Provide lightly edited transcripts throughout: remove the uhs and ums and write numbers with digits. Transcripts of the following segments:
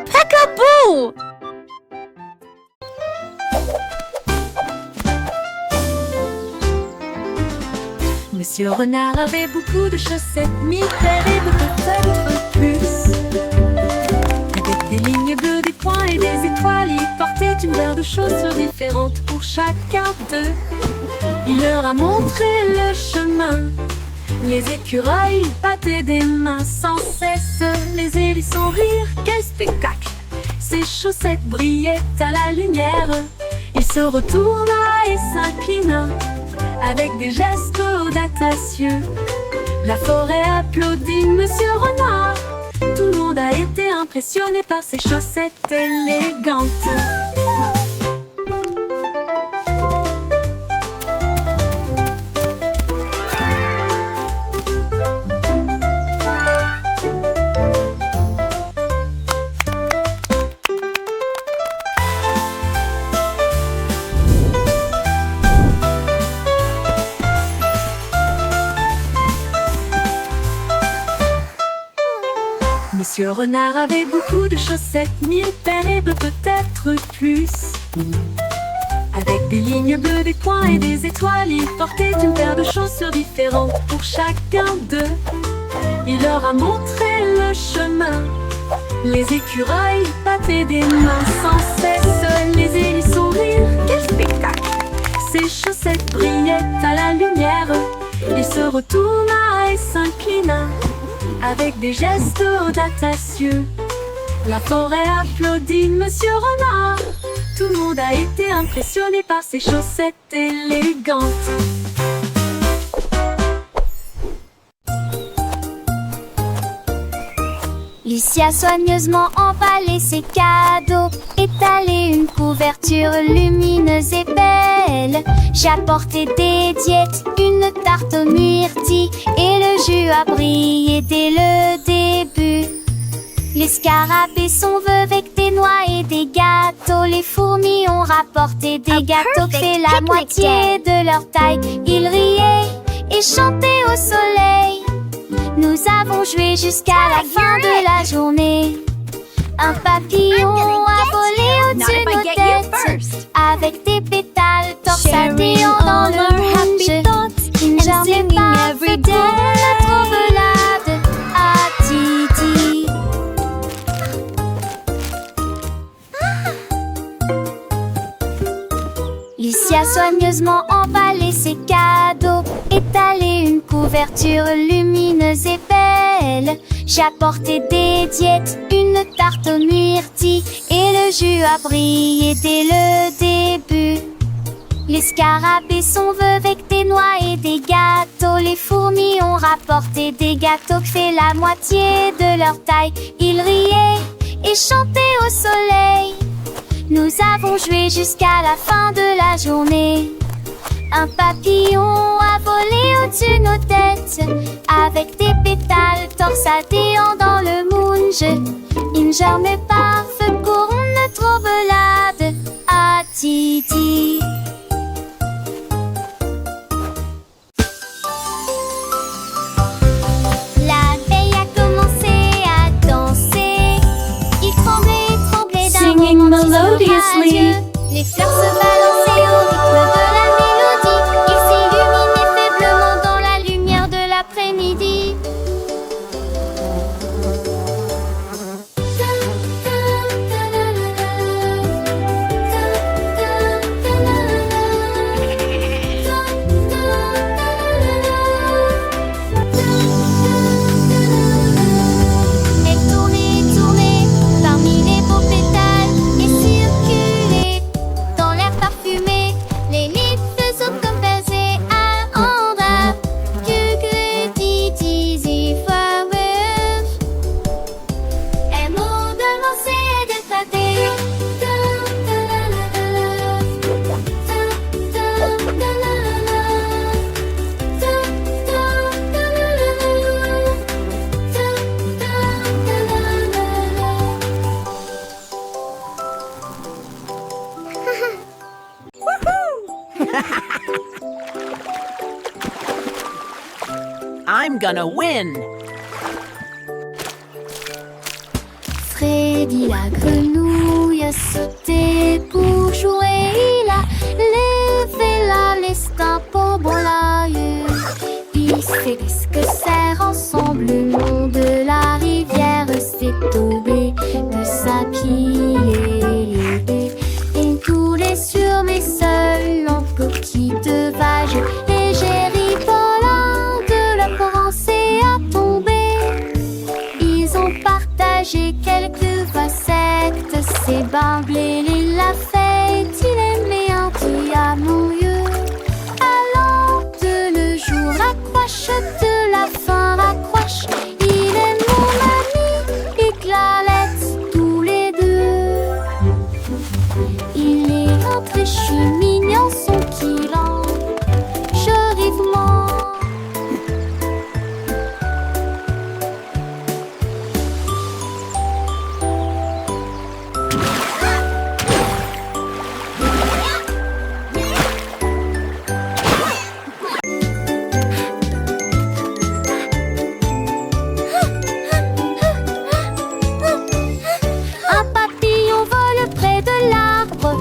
Peekaboo! Monsieur Renard avait beaucoup de chaussettes, mille paires et peut-être plus. Avec des lignes bleues, des points et des étoiles, il portait une paire de chaussures différentes pour chacun d'eux. Il leur a montré le chemin. Les écureuils battaient des mains sans cesse. Les hérissons rirent, quel spectacle! Ses chaussettes brillaient à la lumière. Il se retourna et s'inclina avec des gestes audacieux. La forêt applaudit Monsieur Renard. Tout le monde a été impressionné par ses chaussettes élégantes. Monsieur Renard avait beaucoup de chaussettes, mille paires et peut-être plus. Avec des lignes bleues, des points et des étoiles, il portait une paire de chaussures différentes pour chacun d'eux. Il leur a montré le chemin. Les écureuils battaient des mains sans cesse. Les hérissons rirent, quel spectacle! Ses chaussettes brillaient à la lumière. Il se retourna et s'inclina avec des gestes audacieux. La forêt applaudit Monsieur Renard. Tout le monde a été impressionné par ses chaussettes élégantes. Lucie a soigneusement emballé ses cadeaux, étalé une couverture lumineuse et belle. J'ai apporté des diètes, une tarte aux myrtilles, et le jus a brillé dès le début. Les scarabées sont vœux avec des noix et des gâteaux. Les fourmis ont rapporté des gâteaux faits la moitié de leur taille. Ils riaient et chantaient au soleil. Nous avons joué jusqu'à la fin de la journée. Un papillon a volé au-dessus de nos têtes, avec des pétales torsadés dans le rouge. Il ne germait pas, faisait la trommelade à Didi. Lucie a soigneusement emballé ses cadeaux, étalé une couverture lumineuse et belle. J'ai apporté des diètes, une tarte aux myrtilles, et le jus a brillé dès le début. Les scarabées sont vœux avec des noix et des gâteaux. Les fourmis ont rapporté des gâteaux faits la moitié de leur taille. Ils riaient et chantaient au soleil. Nous avons joué jusqu'à la fin de la journée. Un papillon a volé au-dessus de nos têtes, avec des pétales torsadés dans le moonge. Il ne germait pas, feu court une trommelade à Didi. La veille a commencé à danser. Il tremblait d'un Singing moment melodiously. radieux. Les fleurs se balançaient au rythme de la mélodie. Ils s'illuminaient faiblement dans la lumière de l'après-midi. Elle tournait parmi les beaux pétales et circulait dans l'air parfumé. Les livres sont comme baisers à Andra. Que didi flowers. Un mot de lancer et de tâter. I'm gonna win. Frédéric dit la grenouille, sauter pour jouer. Il a levé la l'estin pour bon l'aïeux. Il s'est dit que serre ensemble le long de la rivière. C'est tombé de sa pile et coulé sur mes seuls en petite vague. Et j'ai ri pendant de la commencer à tomber. Ils ont partagé quelques insectes. C'est Bamblé, il l'a fait. Il aime les Antilles à mon lieu. Allant de le jour, accroche de la fin, accroche. Il est mon ami et Clarette, tous les deux. Il est rentré, je suis mignon, son kilan. Je vivement. Un papillon vole près de l'arbre.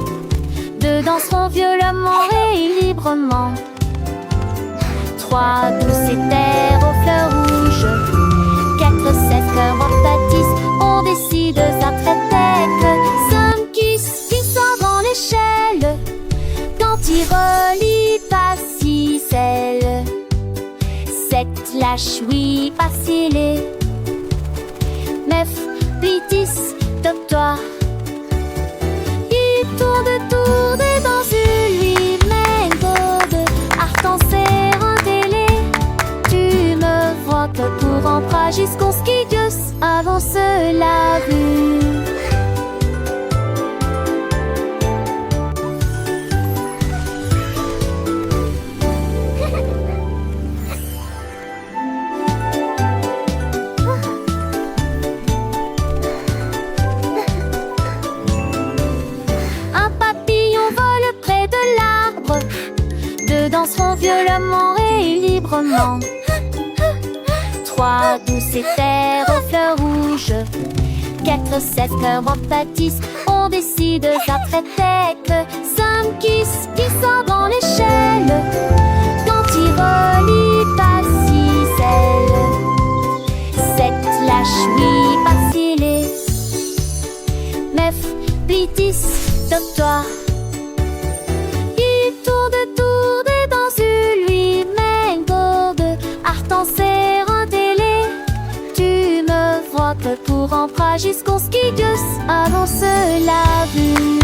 Deux danseront violemment et librement. Trois douces éthers aux fleurs rouges. Quatre cèdres en pâtissent. On décide d'un tête. Cinq qui sort dans l'échelle. Quand il relie pas si celle. Sept lâche oui pas scellé. Neuf puis 10 top-toi. Il tourne dans une lui-même gourde. Artan serre un délai. Tu me vois que pour rentrer jusqu'au skidius avance la vue. Un papillon vole près de l'arbre. Deux danseront violemment et librement. Trois douces éthers aux fleurs rouges. Quatre cèdres en pâtissent. On décide d'un tête. Cinq qui sort dans l'échelle. Quand il relie pas si celle. Sept lâche oui pas scellé. Neuf puis 10 top-toi. Il tourne dans une lui-même gourde. Artan serre un délai. Tu me vois que pour rentrer jusqu'au skidius avance la vue.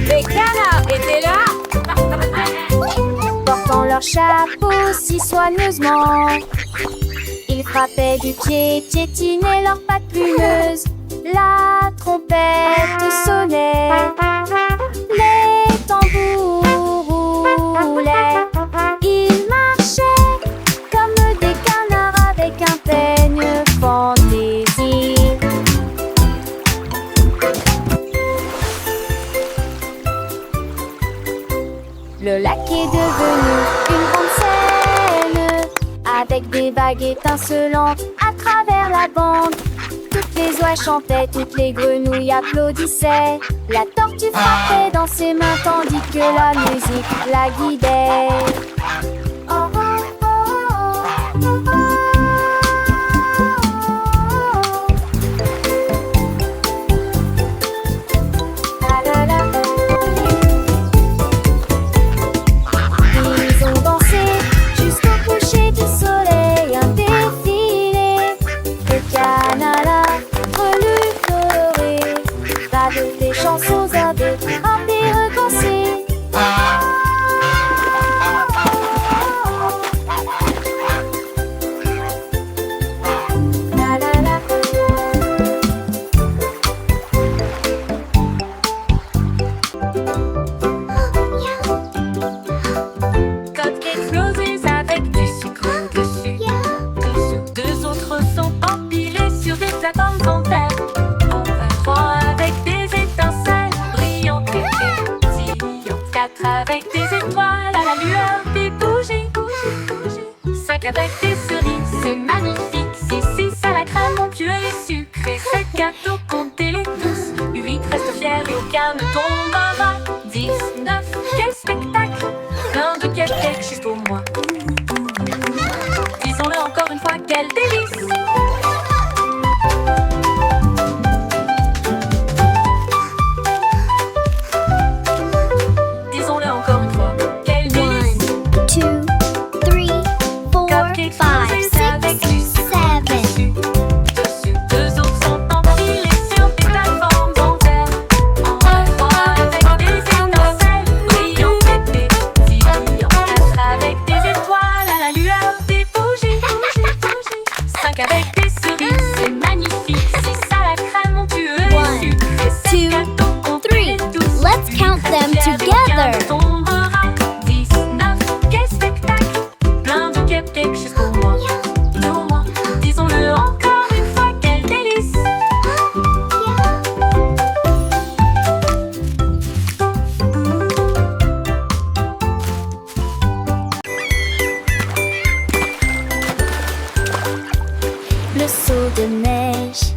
Les canards étaient là. Portant leur chapeau si soigneusement. Ils frappaient du pied, piétinaient leurs pattes plumeuses. La trompette sonnait, les tambours roulaient. Ils marchaient comme des canards avec un peigne fantaisie. Le lac est devenu une grande scène, avec des vagues étincelantes à travers la bande. Toutes les oies chantaient, toutes les grenouilles applaudissaient. La tortue frappait dans ses mains tandis que la musique la guidait. Oh, oh, oh, oh, oh, oh. La, la, la. Ils ont dansé jusqu'au coucher du soleil, un défilé de canards relus colorés, avec des chansons à deux, un pire dansé. avec des étoiles à la lueur des bougies. 5 avec des cerises, c'est magnifique. 6 à la crème onctueuse et sucrée. 7 gâteaux, comptez-les tous. 8 restent fiers et aucun ne tombera. 10, 9, quel spectacle! Plein de cupcakes juste pour moi. Disons-le encore une fois, quel délice! Disons-le encore une fois, quel délice! 2, 3, 4, 5, 6, 7. Dessus, 2 autres sont empilés sur des plateformes en terre. En 3 avec des étincelles brillantes et pétillantes. 4 avec des étoiles à la lueur des bougies. 5 avec des cerises, c'est magnifique. 6 à la crème onctueuse et sucrée. 7 gâteaux, comptez-les tous. Let's count them together. 10, 9, quel spectacle! Plein de cupcakes juste pour moi. Pour moi. Disons-le encore une fois, quel délice! Le seau de neige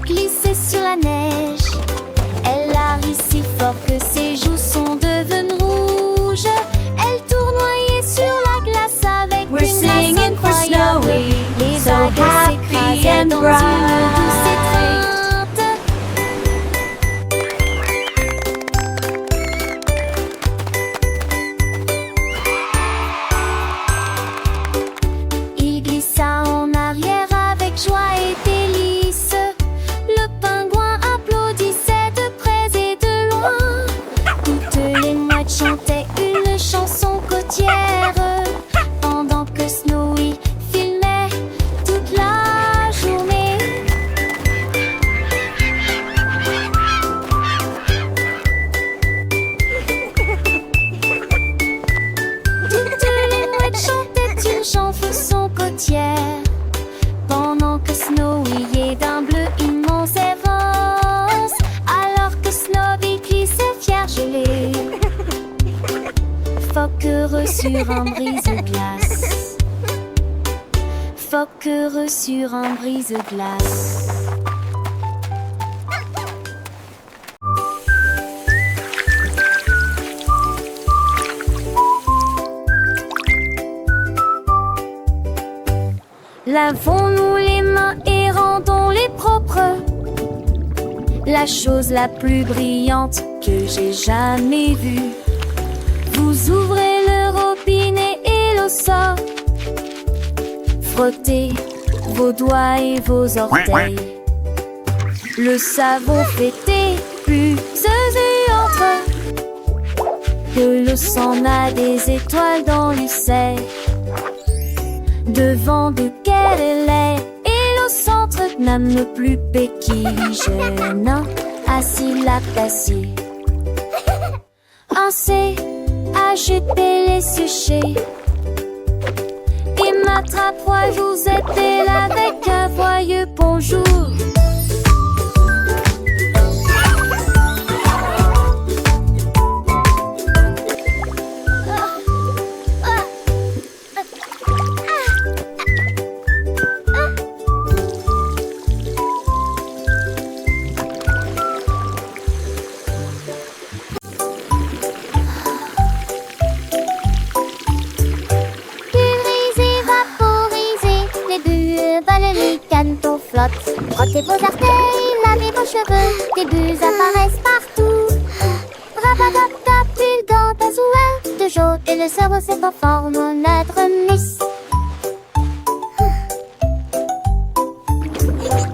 glissait sur la neige. Elle a ri si fort que ses joues sont devenues rouges. Elle tournoyait sur la glace avec We're une grâce singing for incroyable. Snowy, Les so vagues happy s'écrasaient and dans bright. une douce étreinte. Il glissa en arrière avec joie et délice. Le pingouin applaudissait de près et de loin. Toutes les mouettes chantaient une chanson côtière pendant que Snowy filmait toute la journée. Toutes les mouettes chantaient une chanson côtière pendant que Snowy est d'un bleu immense et rose. Alors que Snowy glissait fier gelé, phoque heureux sur un brise-glace. Phoque heureux sur un brise-glace. Lavons-nous les mains et rendons-les propres. La chose la plus brillante que j'ai jamais vue. Vous ouvrez le robinet et l'eau sort. Frottez vos doigts et vos orteils. Le savon fait des bulles et entre. De l'eau s'en a des étoiles dans l'usaire. Devant duquel elle est, et au centre n'aime le plus péquille jeune, assis la d'acier. Un C, acheter les séchés. Et m'attrape-moi, vous êtes là avec un joyeux bonjour. Frottez vos orteils, lavez vos cheveux, des bulles apparaissent partout. Rabatata, bulle dans ta zouette de jaune, et le cerveau se conforme en notre miss.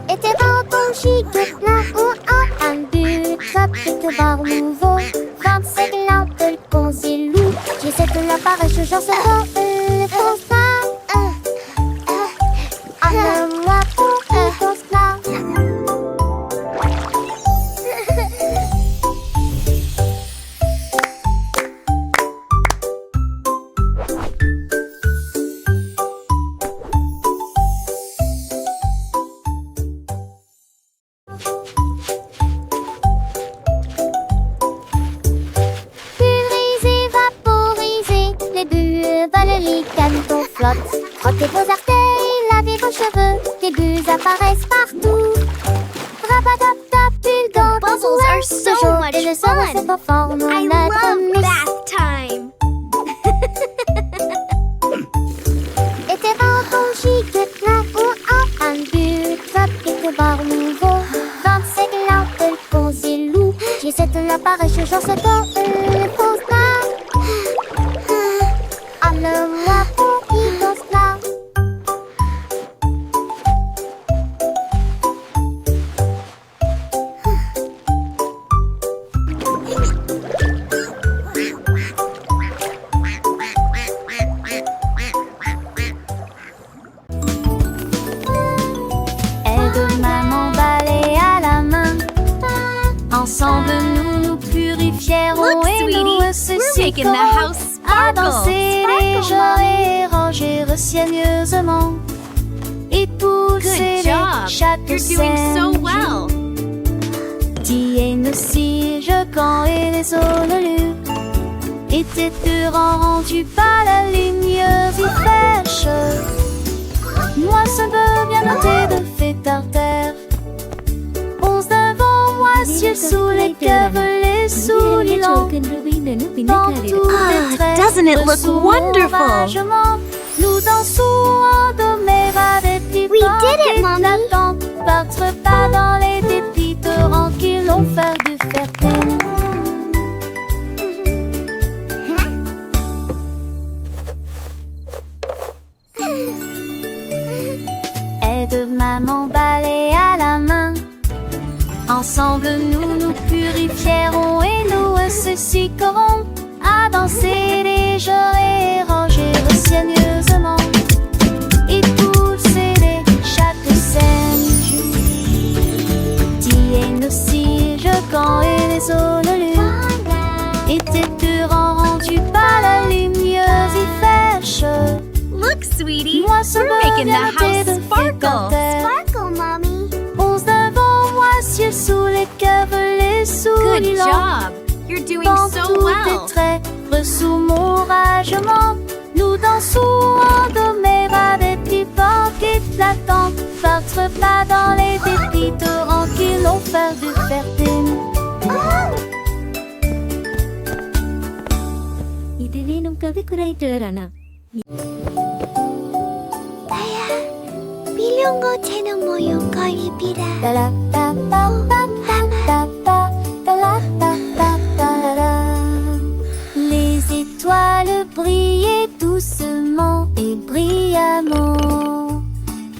Et tes bambous chic, là ou en un but, chapitre bar nouveau. 25 lampes de consilou, j'essaie de l'appareil, je j'en sais pas, pense pas. Moi pour pense pas. flotte. Frottez vos orteils, lavez vos cheveux, des bulles apparaissent partout. Rapadaptap, bulles dans Puzzles are so much et le sang fun. se forme I notre love miss. bath time. Était bon chic de plein ou en un but, top et de bord nouveau. 25 lampes, ponts et loups. J'ai cette l'appareil, je j'en sais pas, le pose là. Ah, le moi pour qui danse là. Aide-maman balai à la main. Ensemble nous nous purifierons Look, et sweetie, nous we're making the house à sparkle. danser légère et ranger soigneusement. Et pousser Good job. les chaque You're doing so scène. well. Tiens nos cierges quand et les ololus étaient rendus par la lumineuse et fraîche. Moi ce peu bien noté de fait artère. Onze devant moi, ciel sous les les sous les lampes. Dans tous les traits, doesn't it look sous wonderful? l'oragement, nous dansons en do mes va des petits We did it, Mommy. Battre pas dans les dépits torrents qui l'ont fait du fertile. Aide maman balai à la main. Ensemble nous nous purifierons et nous susciterons à danser légère et ranger soigneusement. Et pousser les chaque scène. Tiens nos cierges quand et les ololus étaient rendus par la lumineuse et fraîche. Look, sweetie, Moi ce we're making the bonheur house de sparkle. Sparkle, mommy. Onze devant moi, ciel sous les cœurs, les sous Good les lampes. job. You're doing Dans so tous well. tes traits, sous mon ragement, nous dansons en do mes va des petits portes éclatants. Battre pas dans les dépits torrents qui l'ont fait du fertile. ಇದನ್ನೇ ನಮ್ ಕವಿ ಕೂಡ ಇಟ್ಟರಣ 빌려온 거 쟤는 뭐요? 거입이라. Les étoiles brillaient doucement et brillamment.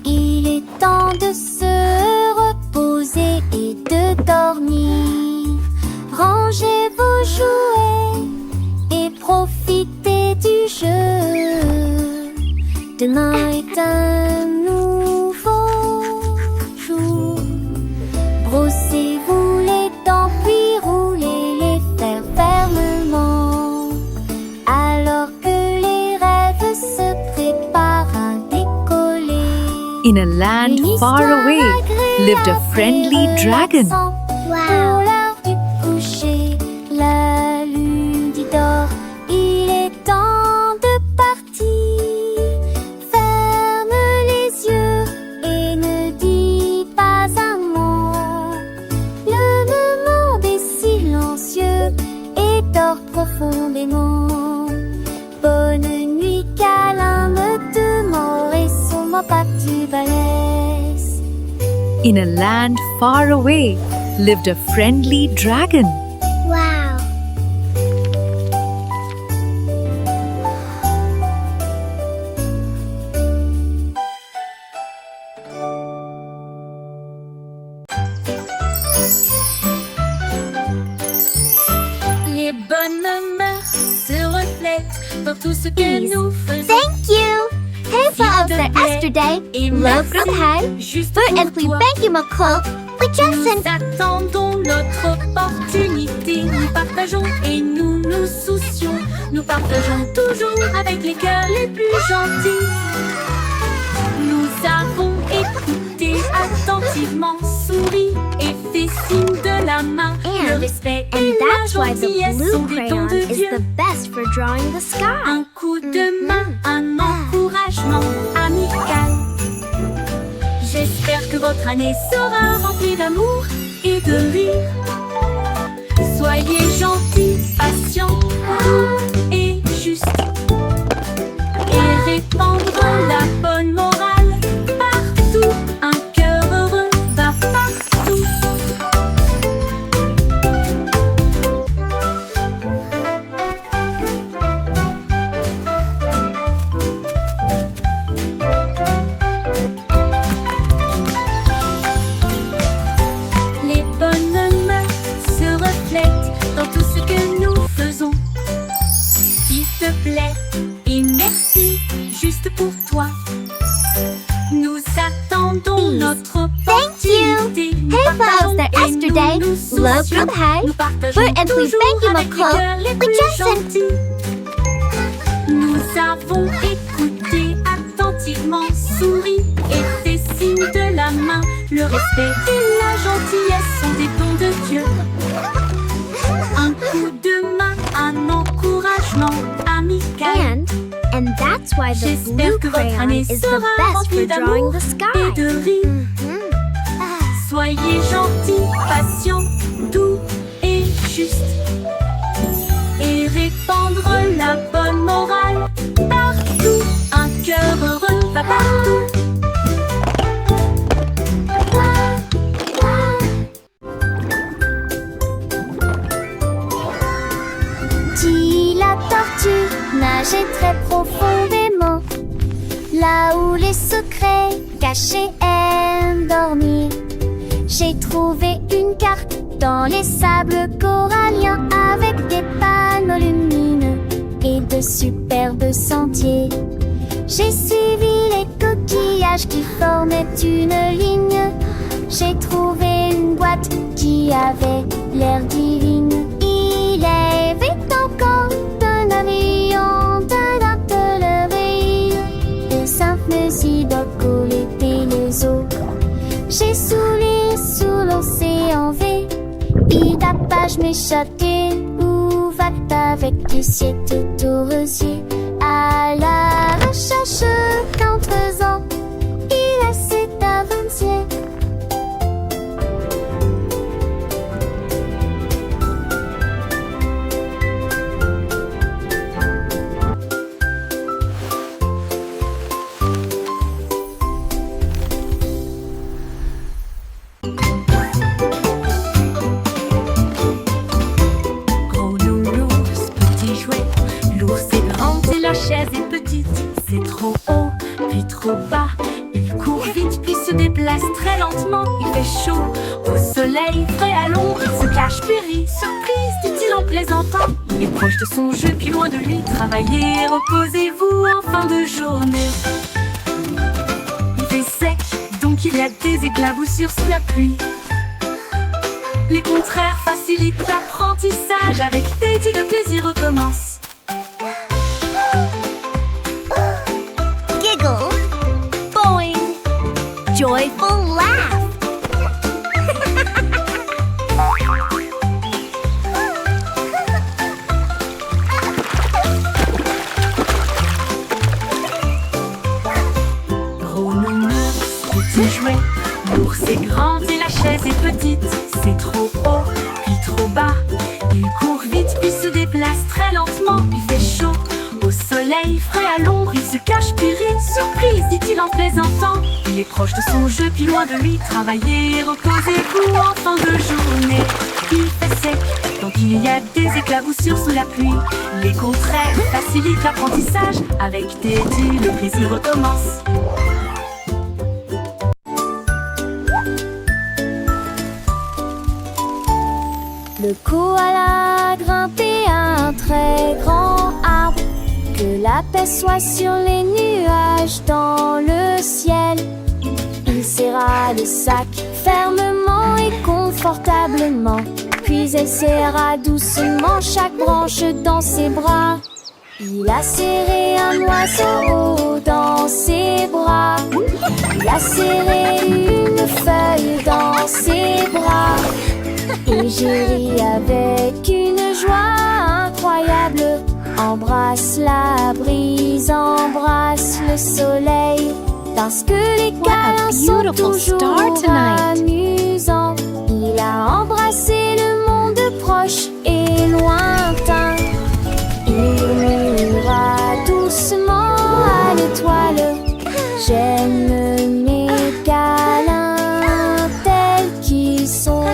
Il est temps de se reposer et de dormir. Rangez vos jouets et profitez du jeu. Demain est un nouveau jour. Brossez-vous les dents puis roulez les fers fermement. Alors que les rêves se préparent à décoller. In a land far away lived a friendly dragon. Pour l'heure du coucher, la lune dit dort. Il est temps de partir. Ferme les yeux et ne dis pas un mot. Le monde est silencieux et dort profondément. Bonne nuit, câlin, me demeure et sur ma patte du balèze. In a land far away lived a friendly dragon. Wow. Les bonnes mœurs se reflètent dans tout ce que nous faisons. Thank you. Hej för oss yesterday. Et Love merci from high. juste För pour att vi toi. bänker med koll. We just Nous attendons notre opportunité. Nous partageons et nous nous soucions. Nous partageons toujours avec les cœurs les plus gentils. Nous avons écouté attentivement, souri et fait signe de la main. Le respect And et la that's why the gentillesse blue sont des dons crayon de is Dieu. the best for drawing the sky. Un coup de main, un encouragement amical. J'espère que votre année sera remplie d'amour et de rire. Soyez gentils, patients, doux et justes. Et répandre la bonne morale partout. Un cœur heureux va partout. Les bonnes mains se reflètent dans tout ce que nous faisons. S'il te plaît et merci, juste pour toi. Nous attendons notre opportunité. Nous Hey, folks, partageons they're et yesterday. nous nous Love soucions. group high. Nous partageons We're and we toujours thank you, avec les Nicole. cœurs les We plus just sent- gentils. Nous avons écouté attentivement, souri et fait signe de la main. Le respect et la gentillesse sont des dons de Dieu. Un coup de main, un encouragement amical. And that's why the J'espère blue que votre crayon année is the sera best for remplie drawing d'amour the et sky. de rire. Soyez gentils, patients, doux et justes. Et répandre la bonne morale partout. Un cœur heureux va partout. Dit la tortue nageait très profondément, là où les secrets cachés aiment dormir. J'ai trouvé une carte dans les sables coralliens avec des panneaux lumineux et de superbes sentiers. J'ai suivi les coquillages qui formaient une ligne. J'ai trouvé une boîte qui avait l'air divine. Il avait encore d'un avion, d'un artillerie, des simples idoles et les eaux. J'ai soulé sous l'océan V, idapage m'échapper, où va avec du ciel tout au rosier. À la recherche qu'en faisant, il a cet avancier. Gros nounours, petit jouet, l'ours est grand et la chaise est petite. C'est trop haut, puis trop bas. Il court vite, puis se déplace très lentement. Il fait chaud, au soleil, frais à l'ombre. Il se cache, périt, surprise, dit-il en plaisantant. Il est proche de son jeu, puis loin de lui. Travaillez, reposez-vous en fin de journée. Il fait sec, donc il y a des éclaboussures sous la pluie. Les contraires facilitent l'apprentissage. Avec Teddy, le plaisir recommence. Giggle. Boing. Joyful laugh. Gros nounours, petit jouet, l'ours est grand et la chaise est petite. C'est trop haut, puis trop bas. Il court vite, puis se déplace très lentement. Il fait chaud, au soleil, frais à l'ombre. Il se cache, puis rit, surprise, dit-il en plaisantant. Il est proche de son jeu, puis loin de lui. Travaillez, reposez-vous en fin de journée. Il fait sec, donc il y a des éclaboussures sous la pluie. Les contraires facilitent l'apprentissage. Avec Teddy, le plaisir recommence. Le koala grimpait à un très grand arbre. Que la paix soit sur les nuages dans le ciel. Il serra le sac fermement et confortablement. Puis elle serra doucement chaque branche dans ses bras. Il a serré un oiseau dans ses bras. Il a serré une feuille dans ses bras. Et Et j'ai ri avec une joie incroyable. Embrasse la brise, embrasse le soleil, parce que les What a câlins sont beautiful star toujours tonight. amusants. Il a embrassé le monde proche et lointain. Il murmura doucement à l'étoile: j'aime mes câlins tels qu'ils sont.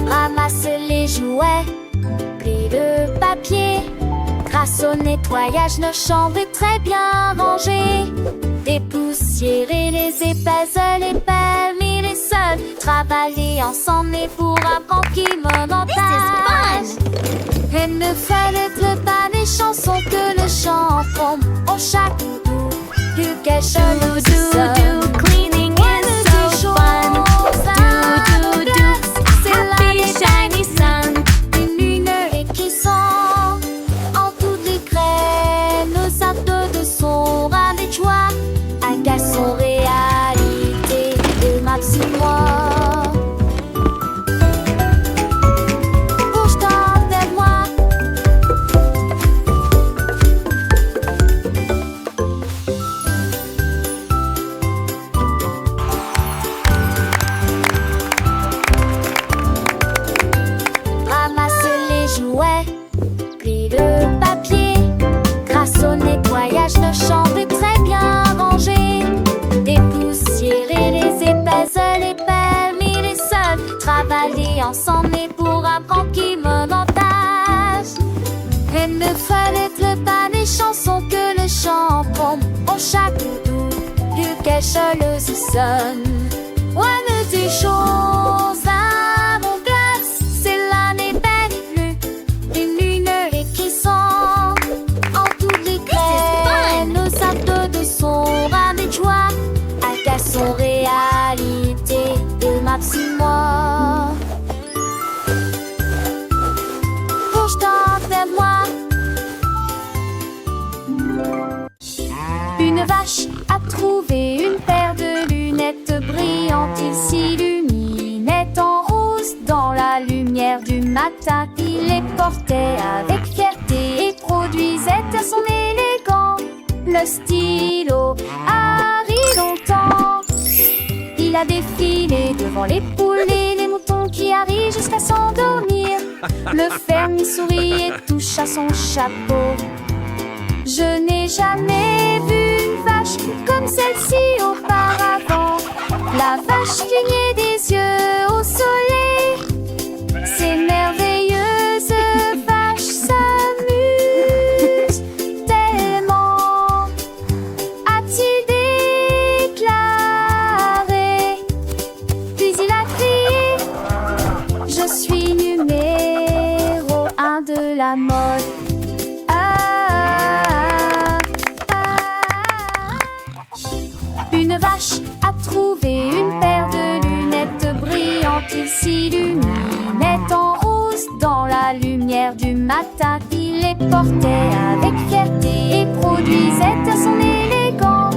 Ramasse les jouets, plie le papier. Grâce au nettoyage, nos chambres est très bien rangées. Dépoussiérer les épaisseurs, les permis, les sols. Travailler ensemble et pour apprendre qui monotage. Et ne fallait pas des chansons que le chant tombe au chaque bout. Du quel chelou Do cleaning is so fun. Do c'est happy shiny sun. une lumière qui sent en toutes les graines. Nos actes de son ras des joies agacent son réalité et maxime-moi. Bouge-toi vers moi. Ramasse les jouets, plie le papier. Grâce au nettoyage, nos chambres est très bien rangées. Dépoussiérer les épaisseurs, les permis, les sols. Travailler ensemble et pour apprendre qui monotage. Et ne fallait pas des chansons que le chant tombe au chaque bout. Du quel chelou sonne. One des choses à mon glace, c'est l'année belle et bleue. Une lumière qui sent en toutes les graines. Nos actes de son ras des joies agacent son réalité et maxime-moi. Bouge-toi vers moi. Une vache a trouvé une paire de lunettes brillantes. Il s'illuminait en rose dans la lumière du matin. Il les portait avec fierté et produisait à son élégant le stylo a ri longtemps. Il a défilé devant les poules et les moutons qui arrivent jusqu'à s'endormir. Le fermier sourit et touche à son chapeau. Je n'ai jamais vu une vache comme celle-ci auparavant. La vache clignait des yeux au soleil. Ces merveilleuses vaches s'amusent tellement, a-t-il déclaré. Puis il a crié: je suis numéro 1 de la mode. Une vache a trouvé une paire de lunettes brillantes. Il s'illuminait en rose dans la lumière du matin. Il les portait avec fierté et produisait à son élégant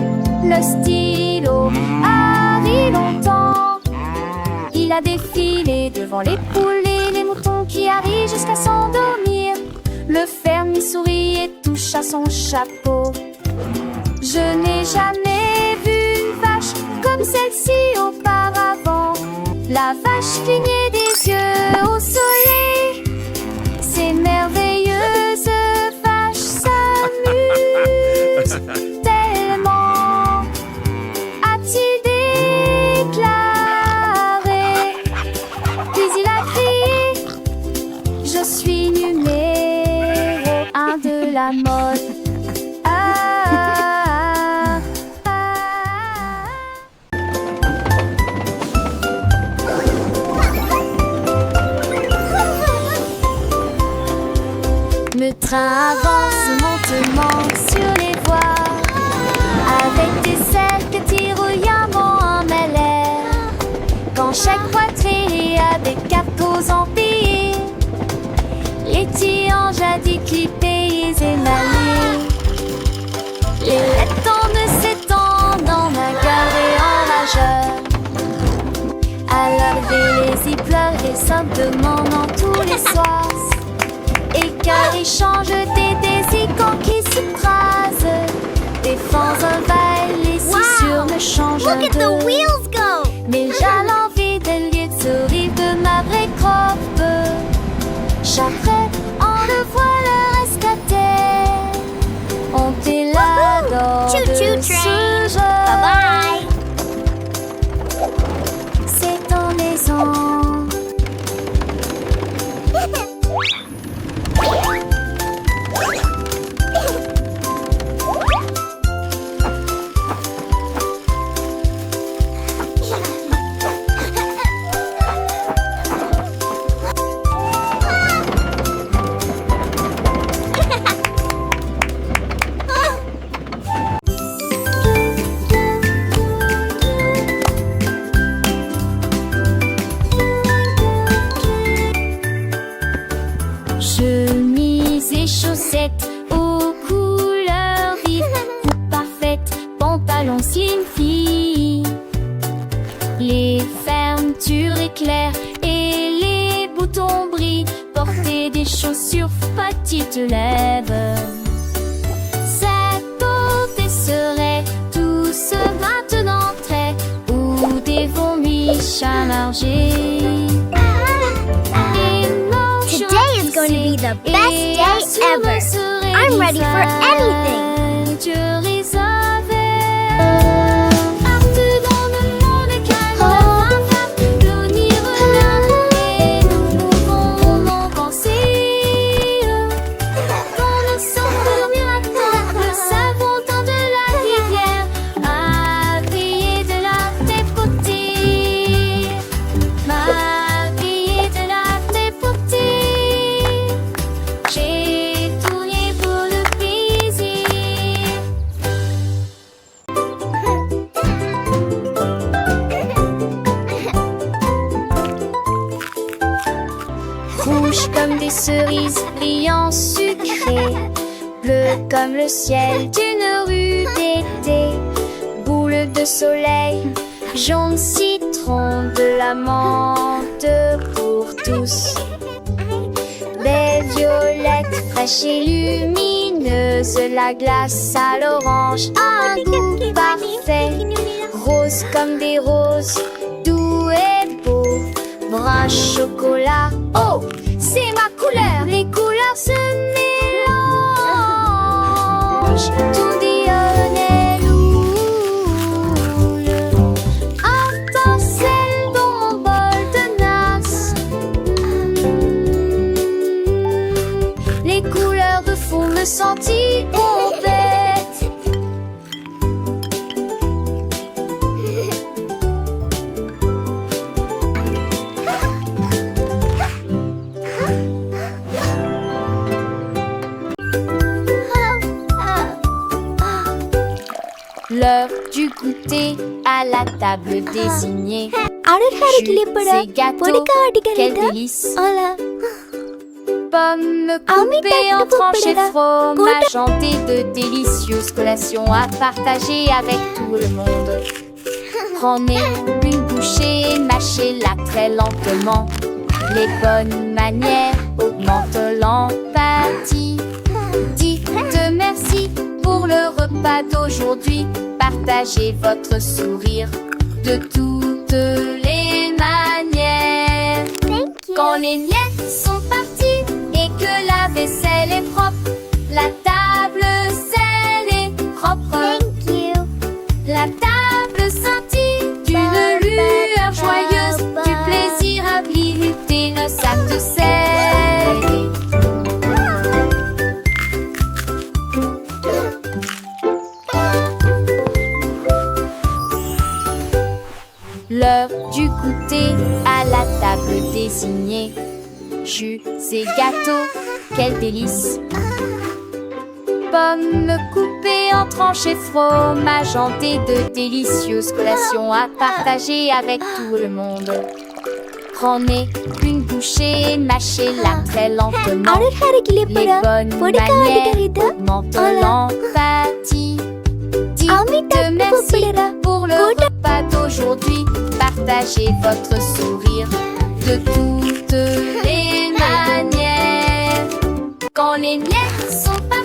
le stylo a ri longtemps. Il a défilé devant les poules et les moutons qui arrivent jusqu'à s'endormir. Le fermier sourit et touche à son chapeau. Je n'ai jamais vu une vache comme celle-ci auparavant. La vache clignait des yeux au soleil. Ces merveilleuses vaches s'amusent tellement, a-t-il déclaré. Puis il a crié: je suis numéro 1 de la mode. Le train avance lentement sur les voies, avec des ailes que tire brillamment en l'air. Quand chaque poitrine a des capes faut en payer. Les tiens jadis clippés et émaillés. Les lettres tournent s'étendent en bagarre et en rageur. À laver les ziplocs, les simplement dans tous les soirs. Et car ils changent des désicants qui s'écrasent. Des fans ovales, les sissures me changent Look at the de. wheels go! Mais j'ai l'envie de lieu de sourire de ma vraie croppe. Chaque on le voit le rescater. On t'éladore Choo-choo de train. ce jeu. Bye-bye! C'est en maison. Chemise et chaussettes aux couleurs vives, coupe parfaite, pantalon slim fit. Les fermetures éclairent et les boutons brillent. Porter des chaussures petites lèvres. Cette beauté serait douce maintenant très, ou des vomis chargés. Today is going to be the best day ever. I'm ready for anything. Partout dans le monde, calme, l'avenir et nous pouvons en penser. Quand nous sommes miracle, le savon dans de la rivière a brillé de la déportée. M'a brillé de la déportée. J'ai tourné pour le plaisir. Rouge comme des cerises, brillant sucré. Bleu comme le ciel d'une rue d'été. Boule de soleil, jaune citron, de la menthe pour tous. Des violettes fraîches et lumineuses, la glace à l'orange, un goût parfait. Rose comme des roses, doux et beau. Brun chocolat, oh, c'est ma couleur. Les couleurs se mélangent, tout dionne loule. Étincelle dans mon bol de nasse. Les couleurs de fou me sentiront bête. L'heure du goûter à la table désignée. Jus et gâteaux, quel délice. Pommes coupées en tranches et fromage hanté, de délicieuses collations à partager avec tout le monde. Prenez une bouchée, mâchez-la très lentement. Les bonnes manières augmentent l'empathie. Dites merci pour le repas d'aujourd'hui. Partagez votre sourire de toutes les manières. Quand les miettes sont parties et que la vaisselle est propre, la table scellée est propre. La table scintille d'une lueur joyeuse, du plaisir à visiter le sac de sel. L'heure du goûter à la table désignée. Jus et gâteaux, quel délice. Pommes coupées en tranches et fromage hanté, de délicieuses collations à partager avec tout le monde. Prenez une bouchée, mâchez-la très lentement. 아르하르길에 Les bonnes பொடிக்கா manières அடிக்கடிதா augmentent l'empathie. Dites Amita merci Popera. pour le repas d'aujourd'hui. Partagez votre sourire de toutes les manières. Quand les miels sont pas